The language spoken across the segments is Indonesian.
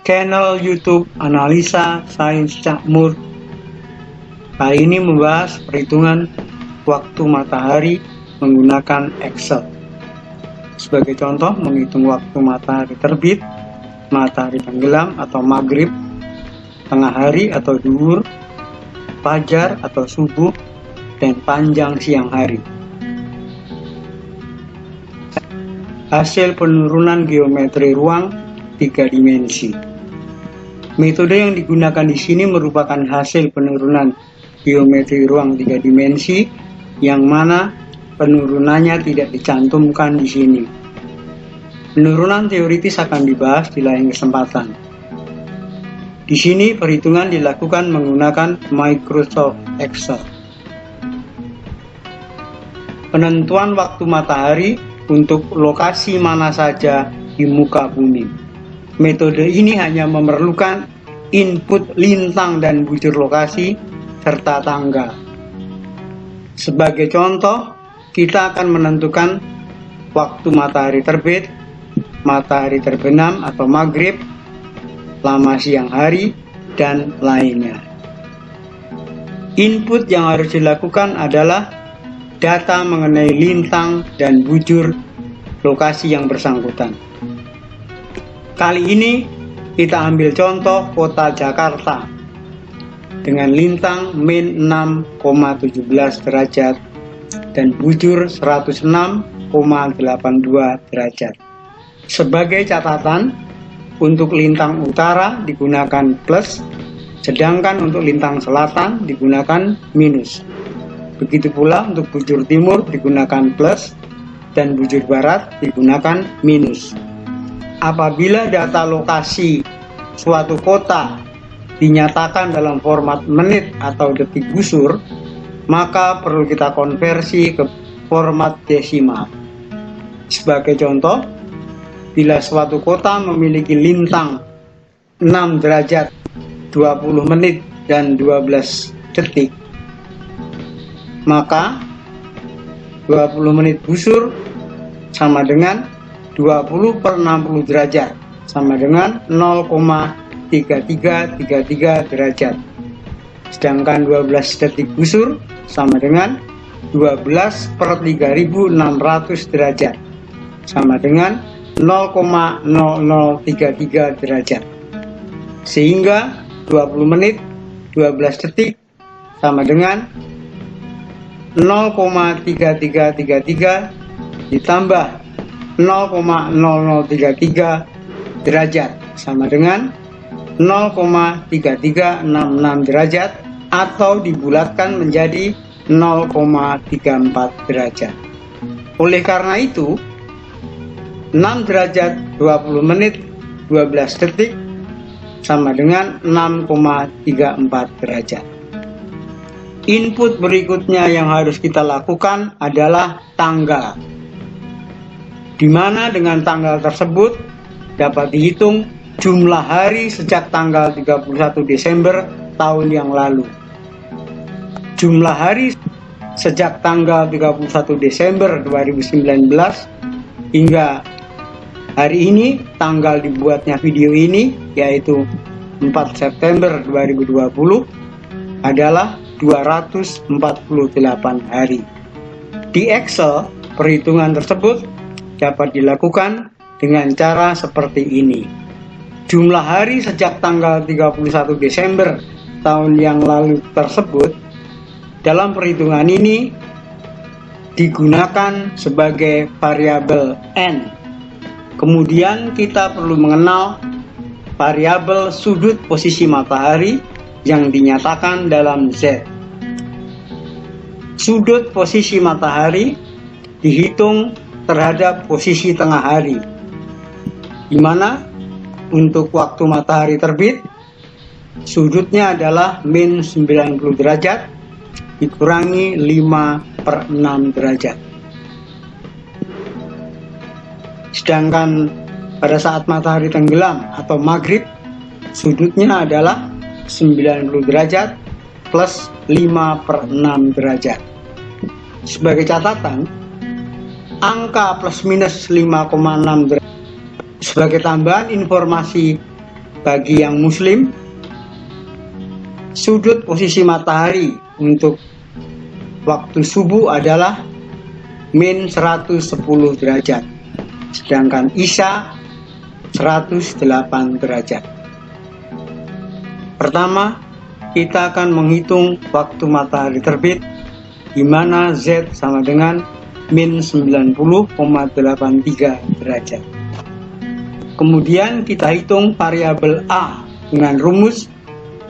channel YouTube Analisa Sains Cakmur. Kali ini membahas perhitungan waktu matahari menggunakan Excel. Sebagai contoh, menghitung waktu matahari terbit, matahari tenggelam atau maghrib, tengah hari atau duhur, fajar atau subuh, dan panjang siang hari. Hasil penurunan geometri ruang 3 dimensi. Metode yang digunakan di sini merupakan hasil penurunan geometri ruang 3 dimensi yang mana penurunannya tidak dicantumkan di sini. Penurunan teoritis akan dibahas di lain kesempatan. Di sini perhitungan dilakukan menggunakan Microsoft Excel. Penentuan waktu matahari untuk lokasi mana saja di muka bumi. Metode ini hanya memerlukan input lintang dan bujur lokasi serta tanggal. Sebagai contoh, kita akan menentukan waktu matahari terbit, matahari terbenam atau maghrib, lama siang hari, dan lainnya. Input yang harus dilakukan adalah data mengenai lintang dan bujur lokasi yang bersangkutan. Kali ini kita ambil contoh kota Jakarta dengan lintang min 6,17 derajat dan bujur 106,82 derajat. Sebagai catatan, untuk lintang utara digunakan plus, sedangkan untuk lintang selatan digunakan minus. Begitu pula untuk bujur timur digunakan plus dan bujur barat digunakan minus. Apabila data lokasi suatu kota dinyatakan dalam format menit atau detik busur, maka perlu kita konversi ke format desimal. Sebagai contoh, bila suatu kota memiliki lintang 6 derajat 20 menit dan 12 detik, maka 20 menit busur sama dengan 20 per 60 derajat sama dengan 0,3333 derajat. Sedangkan 12 detik busur sama dengan 12 per 3600 derajat sama dengan 0,0033 derajat. Sehingga 20 menit 12 detik sama dengan 0,3333 ditambah 0,0033 derajat sama dengan 0,3366 derajat atau dibulatkan menjadi 0,34 derajat. Oleh karena itu, 6 derajat 20 menit 12 detik sama dengan 6,34 derajat. Input berikutnya yang harus kita lakukan adalah tanggal, di mana dengan tanggal tersebut dapat dihitung jumlah hari sejak tanggal 31 Desember tahun yang lalu. Jumlah hari sejak tanggal 31 Desember 2019 hingga hari ini, tanggal dibuatnya video ini, yaitu 4 September 2020, adalah 248 hari. Di Excel, perhitungan tersebut dapat dilakukan dengan cara seperti ini. Jumlah hari sejak tanggal 31 Desember tahun yang lalu tersebut dalam perhitungan ini digunakan sebagai variabel N. Kemudian kita perlu mengenal variabel sudut posisi matahari yang dinyatakan dalam Z. Sudut posisi matahari dihitung terhadap posisi tengah hari, di mana untuk waktu matahari terbit sudutnya adalah min 90 derajat dikurangi 5 per 6 derajat. Sedangkan pada saat matahari tenggelam atau maghrib, sudutnya adalah 90 derajat plus 5 per 6 derajat. Sebagai catatan, angka plus minus 5,6 derajat sebagai tambahan informasi bagi yang muslim, sudut posisi matahari untuk waktu subuh adalah min 110 derajat, sedangkan isya 108 derajat. Pertama, kita akan menghitung waktu matahari terbit, di mana Z sama dengan min 90,83 derajat. Kemudian kita hitung variabel A dengan rumus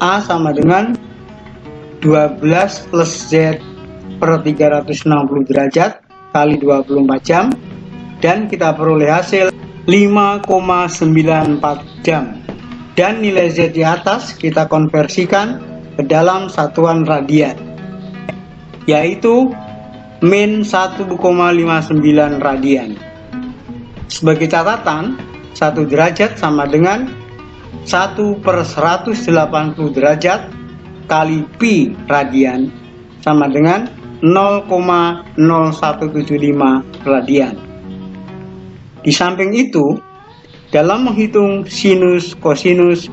A sama dengan 12 plus Z per 360 derajat kali 24 jam, dan kita peroleh hasil 5,94 jam. Dan nilai Z di atas kita konversikan ke dalam satuan radian, yaitu min 1,59 radian. Sebagai catatan, 1 derajat sama dengan 1 per 180 derajat kali pi radian sama dengan 0,0175 radian. Di samping itu, dalam menghitung sinus, kosinus,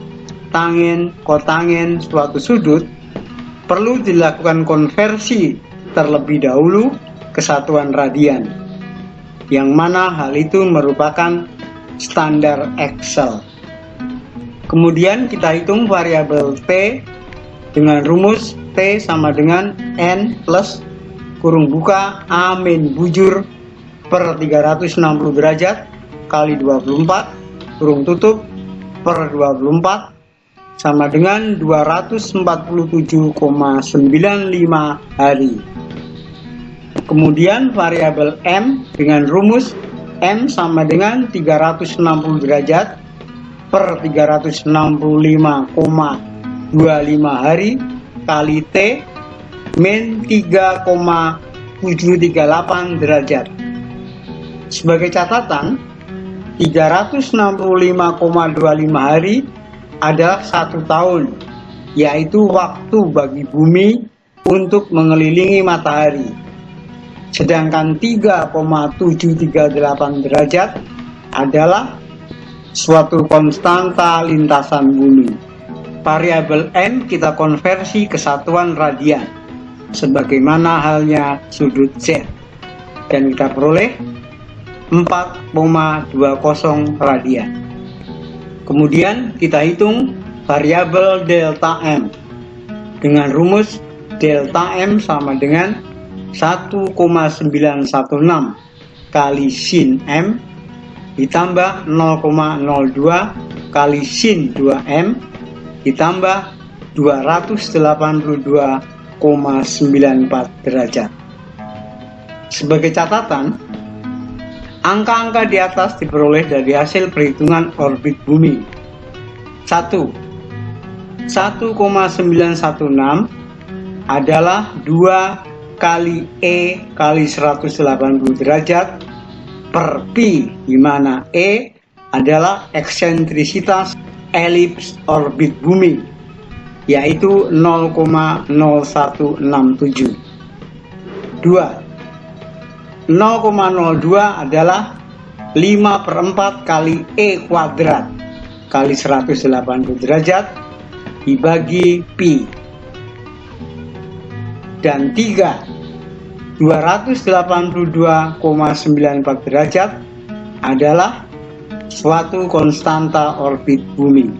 tangen, kotangen suatu sudut, perlu dilakukan konversi terlebih dahulu ke satuan radian, yang mana hal itu merupakan standar Excel. Kemudian kita hitung variabel T dengan rumus T sama dengan N plus kurung buka A min bujur per 360 derajat kali 24 kurung tutup per 24 sama dengan 247,95 hari. Kemudian variabel M dengan rumus M sama dengan 360 derajat per 365,25 hari kali T min 3,738 derajat. Sebagai catatan, 365,25 hari adalah 1 tahun, yaitu waktu bagi bumi untuk mengelilingi matahari. Sedangkan 3,738 derajat adalah suatu konstanta lintasan bumi. Variabel M kita konversi ke satuan radian, sebagaimana halnya sudut Z, dan kita peroleh 4,20 radian. Kemudian kita hitung variabel delta M dengan rumus delta M sama dengan 1,916 kali sin M ditambah 0,02 kali sin 2M ditambah 282,94 derajat. Sebagai catatan, angka-angka di atas diperoleh dari hasil perhitungan orbit bumi. 1. 1,916 adalah 2 kali E kali 180 derajat per pi, di mana E adalah eksentrisitas elips orbit bumi, yaitu 0,0167. 2. 0,02 adalah 5/4 kali E kuadrat kali 180 derajat dibagi pi. Dan 3, 282,94 derajat adalah suatu konstanta orbit bumi.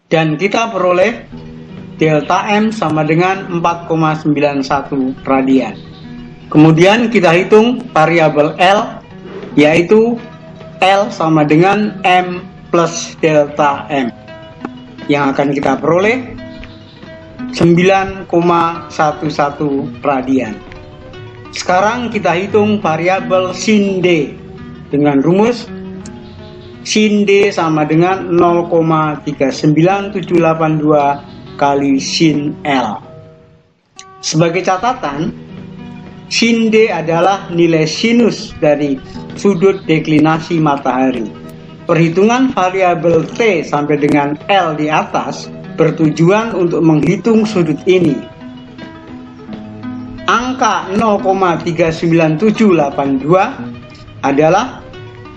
Dan kita peroleh delta M sama dengan 4,91 radian. Kemudian kita hitung variabel L, yaitu L sama dengan M plus delta M, yang akan kita peroleh 9,11 radian. Sekarang kita hitung variabel sin D dengan rumus sin D sama dengan 0,39782 kali sin L. Sebagai catatan, sin D adalah nilai sinus dari sudut deklinasi matahari. Perhitungan variabel T sampai dengan L di atas bertujuan untuk menghitung sudut ini. Angka 0,39782 adalah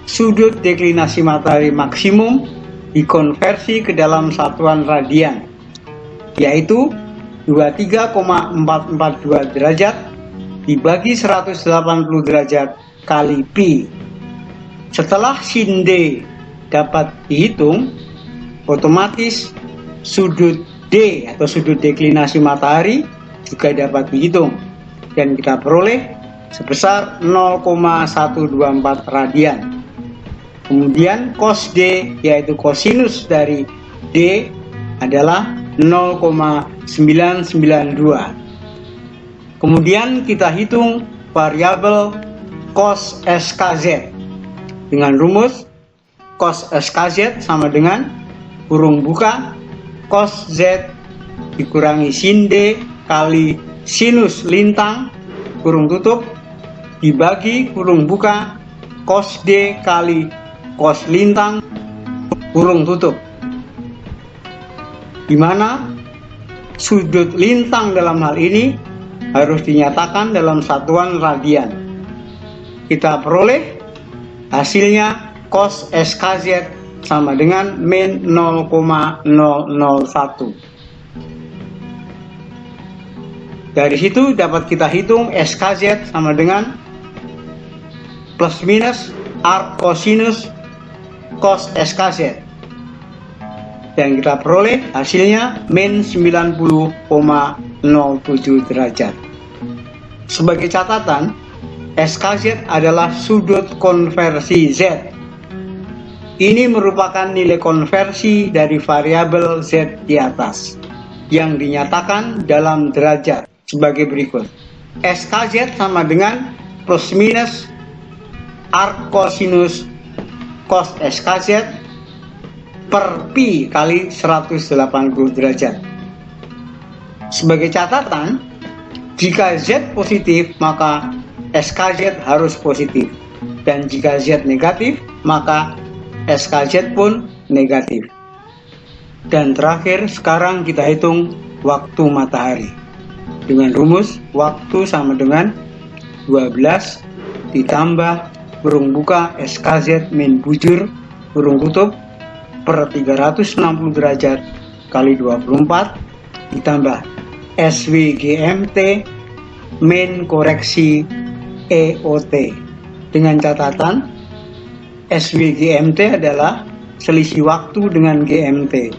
sudut deklinasi matahari maksimum dikonversi ke dalam satuan radian, yaitu 23,442 derajat dibagi 180 derajat kali pi. Setelah sin D dapat dihitung, otomatis sudut D atau sudut deklinasi matahari juga dapat dihitung, dan kita peroleh sebesar 0,124 radian. Kemudian cos D, yaitu kosinus dari D, adalah 0,992. Kemudian kita hitung variabel cos SKZ dengan rumus cos SKZ sama dengan kurung buka cos Z dikurangi sin D kali sinus lintang kurung tutup dibagi kurung buka cos D kali cos lintang kurung tutup, di mana sudut lintang dalam hal ini harus dinyatakan dalam satuan radian. Kita peroleh hasilnya cos SKZ sama dengan min 0,001. Dari situ dapat kita hitung SKZ sama dengan plus minus arc cosinus cos SKZ, dan kita peroleh hasilnya min 90,07 derajat. Sebagai catatan, SKZ adalah sudut konversi Z. Ini merupakan nilai konversi dari variabel Z di atas yang dinyatakan dalam derajat sebagai berikut. SKZ sama dengan plus minus arc cosinus cos SKZ per pi kali 180 derajat. Sebagai catatan, jika Z positif maka SKZ harus positif, dan jika Z negatif maka SKZ pun negatif. Dan terakhir, sekarang kita hitung waktu matahari dengan rumus waktu sama dengan 12 ditambah kurung buka SKZ min bujur kurung tutup per 360 derajat kali 24 ditambah SW/GMT min koreksi EOT, dengan catatan SW/GMT adalah selisih waktu dengan GMT.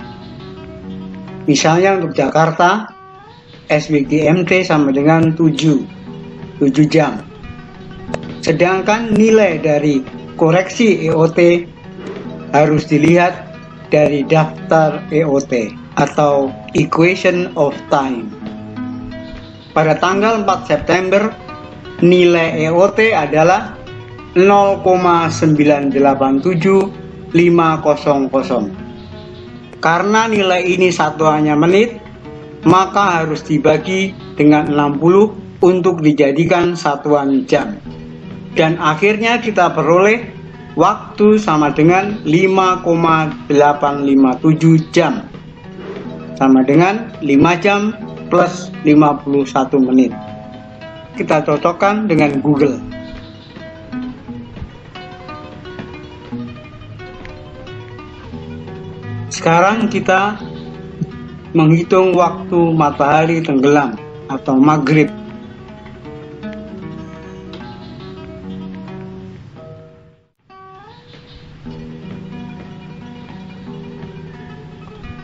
Misalnya untuk Jakarta, SW/GMT sama dengan 7 jam. Sedangkan nilai dari koreksi EOT harus dilihat dari daftar EOT atau Equation of Time. Pada tanggal 4 September, nilai EOT adalah 0,987500. Karena nilai ini satuannya menit, maka harus dibagi dengan 60 untuk dijadikan satuan jam. Dan akhirnya kita peroleh waktu sama dengan 5,857 jam, sama dengan 5 jam plus 51 menit. Kita cocokkan dengan Google. Sekarang kita menghitung waktu matahari tenggelam atau maghrib.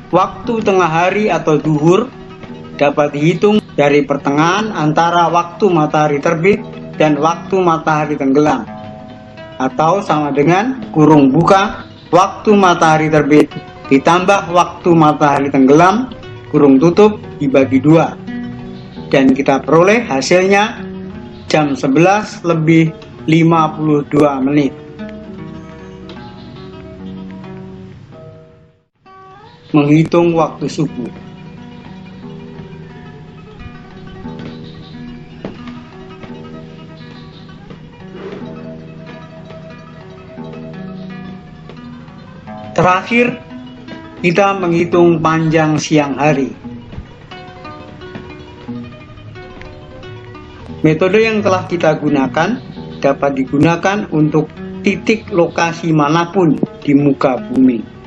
Waktu tengah hari atau duhur dapat dihitung dari pertengahan antara waktu matahari terbit dan waktu matahari tenggelam, atau sama dengan kurung buka waktu matahari terbit ditambah waktu matahari tenggelam kurung tutup dibagi 2, dan kita peroleh hasilnya jam 11 lebih 52 menit. Menghitung waktu subuh. Terakhir, kita menghitung panjang siang hari. Metode yang telah kita gunakan dapat digunakan untuk titik lokasi manapun di muka bumi.